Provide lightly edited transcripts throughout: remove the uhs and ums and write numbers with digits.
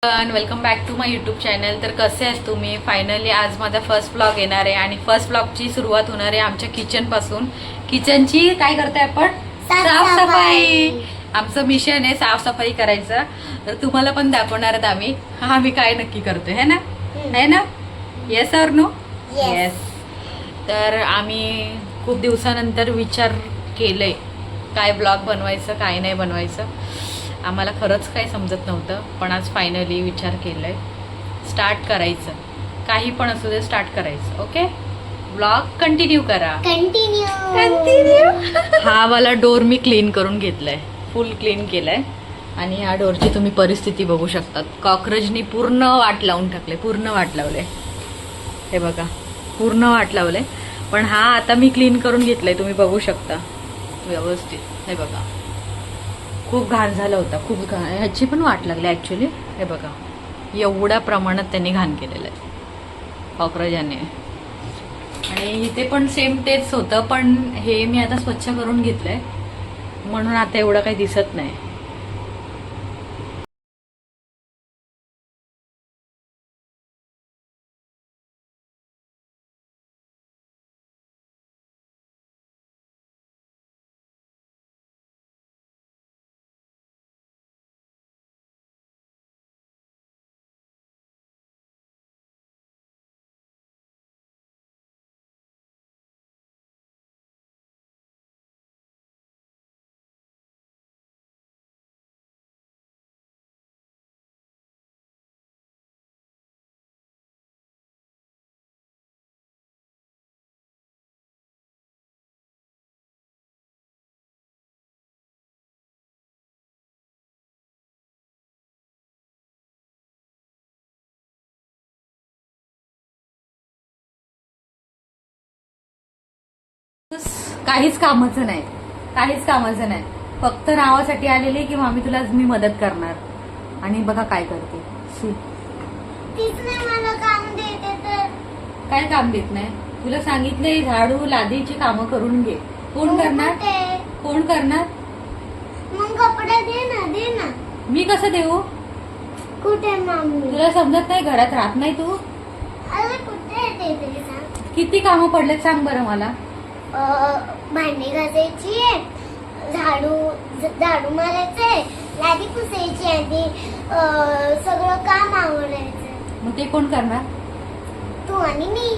Welcome back to my YouTube channel. तर कसे आहेस तुम्ही? फायनली आज माझा फर्स्ट ब्लॉग येणार आहे आणि फर्स्ट ब्लॉगची सुरुवात होणार आहे आमच्या किचनपासून. किचनची काय करतोय आपण? साफसफाई. आमचं मिशन आहे साफसफाई करायचं. तर तुम्हाला पण दाखवणार आहेत आम्ही काय नक्की करतोय, है ना? येस और नो? येस. तर आम्ही खूप दिवसानंतर विचार केले काय ब्लॉग बनवायचं काय नाही बनवायचं. आम्हाला खरंच काही समजत नव्हतं, पण आज फायनली विचार केला आहे स्टार्ट करायचं. काही पण असू दे स्टार्ट करायचं. ओके, ब्लॉग कंटिन्यू करा. कंटिन्यू. हा वाला डोर मी क्लीन करून घेतलाय, फुल क्लीन केलाय. आणि ह्या डोरची तुम्ही परिस्थिती बघू शकतात. कॉक्रोचनी पूर्ण वाट लावून टाकले, पूर्ण वाट लावले. हे बघा, पूर्ण वाट लावले. पण हा आता मी क्लीन करून घेतलाय, तुम्ही बघू शकता व्यवस्थित. हे बघा, खूप घाण झालं होता, खूप घाण. ह्याची पण वाट लागली ॲक्च्युली. हे बघा, एवढ्या प्रमाणात त्यांनी घाण केलेलं आहे कॉक्रोचाने. आणि इथे पण सेम तेच होतं, पण हे मी आता स्वच्छ करून घेतलंय म्हणून आता एवढं काही दिसत नाही. काहीच कामाचं नाही, फक्त नावासाठी आलेली की मामी तुला मी मदत करणार. आणि बघा काय करते. मला काम देते तर काय काम देत नाही? तुला सांगितले झाडू लादीची कामं करून घे. कोण करणार? मग कपडे दे ना. मी कसं देऊ? कुठे मामी? तुला समजत नाही? घरात राहत नाही तू? अरे कुठे देते सांग. किती कामं पडलेत सांग बरं मला. भांडी घासायची, झाडू मारायचंय, लादी पुसायची, आधी सगळं काम आवडायचं. मग ते कोण करणार? तू आणि मी.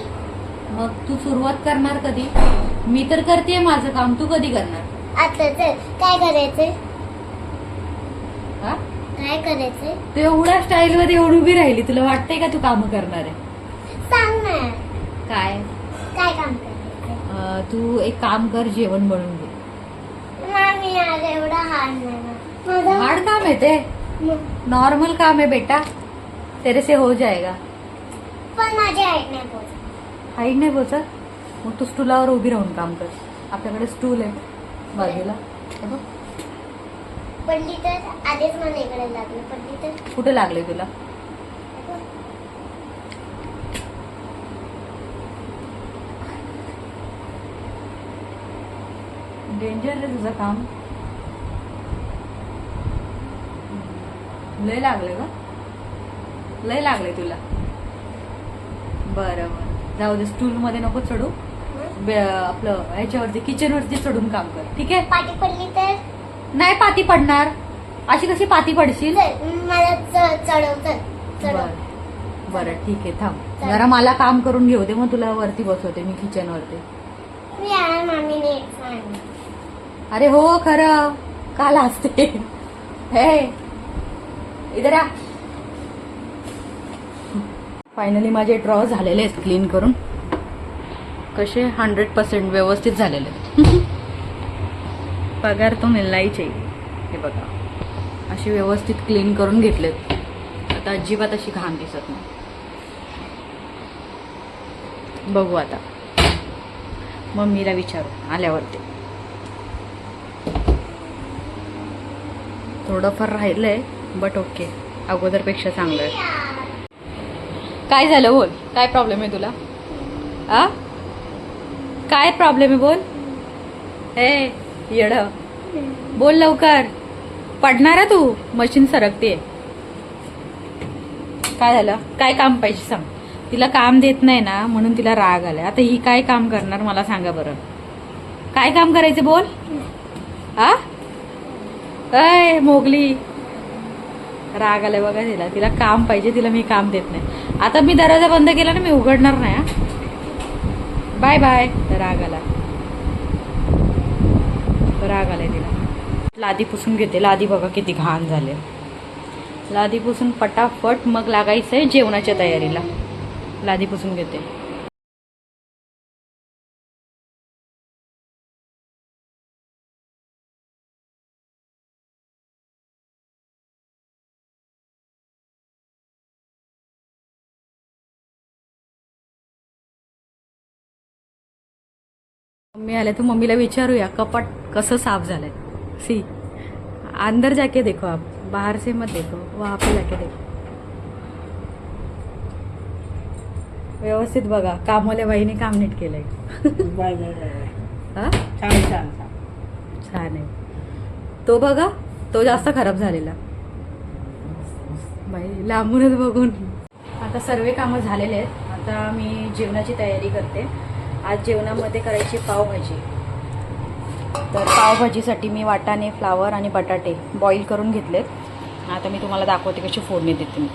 मग तू सुरुवात करणार कधी? मी तर करते माझं काम, तू कधी करणार? आता चल, काय करायचंय? हा? काय करायचंय? तू एवढ्या स्टाईल मध्ये एवढी उभी राहिली, तुला वाटतंय का तू कामं करणार आहे? सांग ना. काय काम करायचंय? तू एक काम कर, जेवण बनवून घे. मामी आज एवढा हार्ड नाही. हार्ड काम आहे ते? नॉर्मल काम है बेटा, तेरे से हो जाएगा. पण माझी हाईट नाही पोहोचत. हाईट नाही पोचत? मग तू स्टूलावर उभी राहून काम कर. आपल्याकडे स्टूल आहे बाजूला. पडली तर आधीच मला इकडे लागलं. पडली तर कुठे लागले तुला? डेंजर आहे तुझं काम. लय लागले तुला. बरं, जाऊ दे, स्टूल मध्ये नको चढू. आपलं ह्याच्यावरती किचनवरती चढून काम कर, ठीक आहे? पाठी पडली तर? नाही पाती पडणार. अशी कशी पाती पडशील? मला चढव. बरं ठीक आहे, थांब जरा मला काम करून घेऊ दे, मग तुला वरती बसवते मी किचनवरती. मामीने अरे हो, खरं काल असते. हे इधर आ. फायनली माझे ड्रॉ झालेले आहेत क्लीन करून. कसे 100% व्यवस्थित झालेले. पगार तो मिलना ही चाहिए. हे बघा, अशी व्यवस्थित क्लीन करून घेतलेत. आता अजिबात अशी घाण दिसत नाही. बघू आता, मम्मीला विचारू आल्यावरती. थोडंफार राहिलंय बट ओके, अगोदरपेक्षा चांगलं आहे. काय झालं बोल? काय प्रॉब्लेम आहे तुला? काय प्रॉब्लेम आहे बोल? हे येड बोल लवकर. पडणार आहे तू, मशीन सरकते. काय झालं? काय काम पाहिजे सांग. तिला काम देत नाही ना म्हणून तिला राग आलाय. आता ही काय काम करणार मला सांगा बरं. काय काम करायचं बोल. हा अय मोगली, राग आलाय बघा तिला. तिला काम पाहिजे, तिला मी काम देत नाही. आता मी दरवाजा बंद केला ना, मी उघडणार नाही. Bye bye. राग आला, राग आलाय तिला. लादी पुसून घेते. लादी बघा किती घाण झाले. लादी पुसून पटापट मग लागायचंय जेवणाच्या तयारीला. लादी पुसून घेते. मम्मी आले तर मम्मीला विचारूया कपाट कसं साफ झालंय. सी अंदर जाके देखो आप, बाहर से मत देखो, वहां पे जाके देखो. व्यवस्थित बघा. कामवाल्या बाईने काम नीट केलंय. हा छान छान छान आहे. तो बघा, तो जास्त खराब झालेला बाई, लांबूनच बघून. आता सर्व कामं झालेले आहेत. आता मी जेवणाची तयारी करते. आज जेवणामध्ये करायची पावभाजी. तर पावभाजीसाठी मी वाटाणे, फ्लावर आणि बटाटे बॉईल करून घेतलेत. आता मी तुम्हाला दाखवते कशी फोडणी देते मी.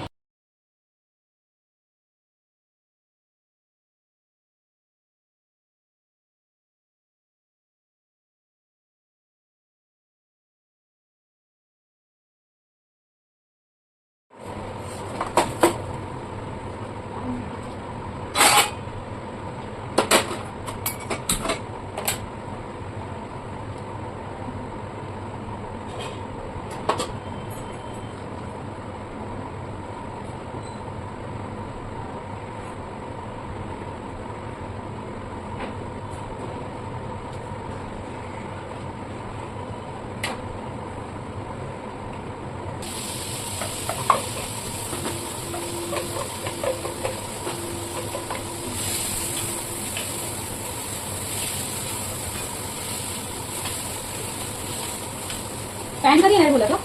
पॅन कधी नाही बोला का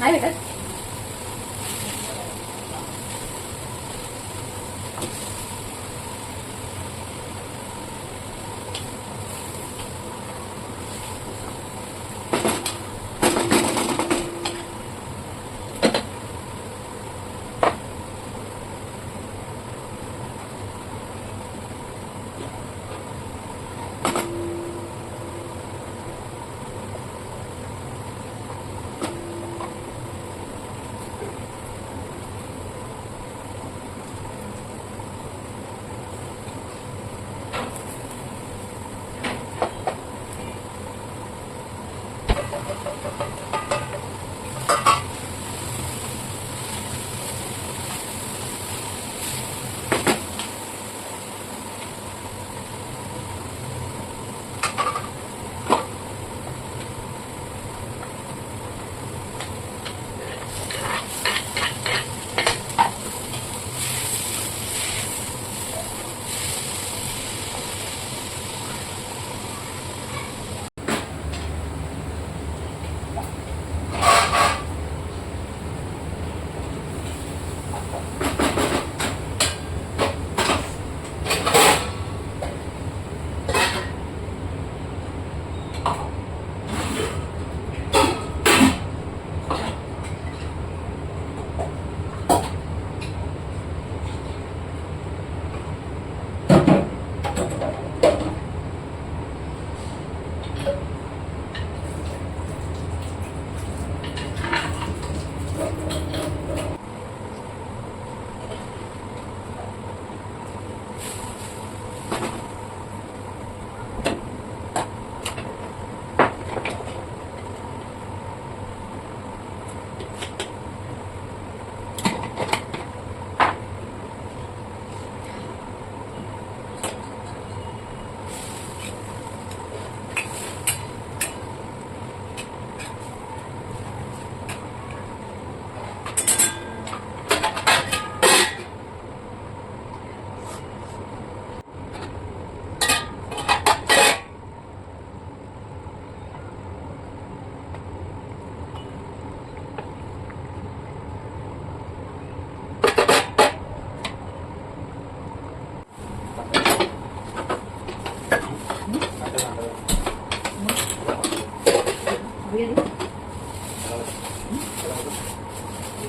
नाही भेटत.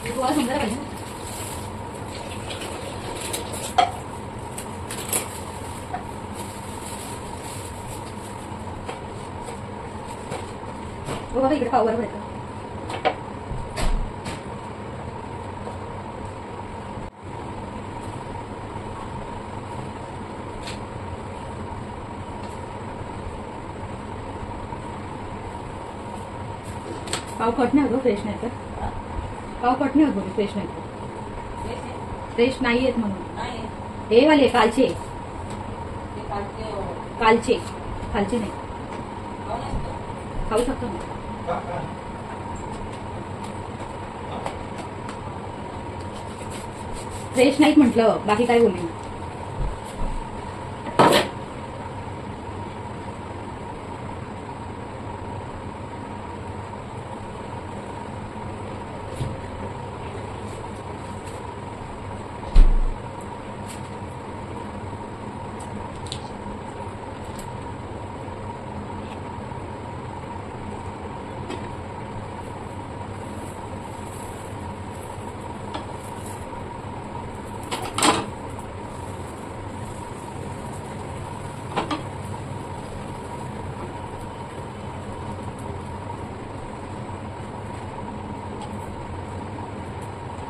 तुम्हाला समजायला पाहिजे ना. हो बाबा इकडे पाव बरोबर येतं. पाव कट नाही होतो फ्रेश नाही तर पाव कट नाही होत बोलू फ्रेश नाही फ्रेश नाही येत म्हणून हे वाले कालचे कालचे खालचे नाही खाऊ शकतो ना. फ्रेश नाहीत म्हटलं बाकी काय बोलू.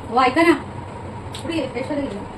हो ऐका ना पुढे फ्रेश गेलं.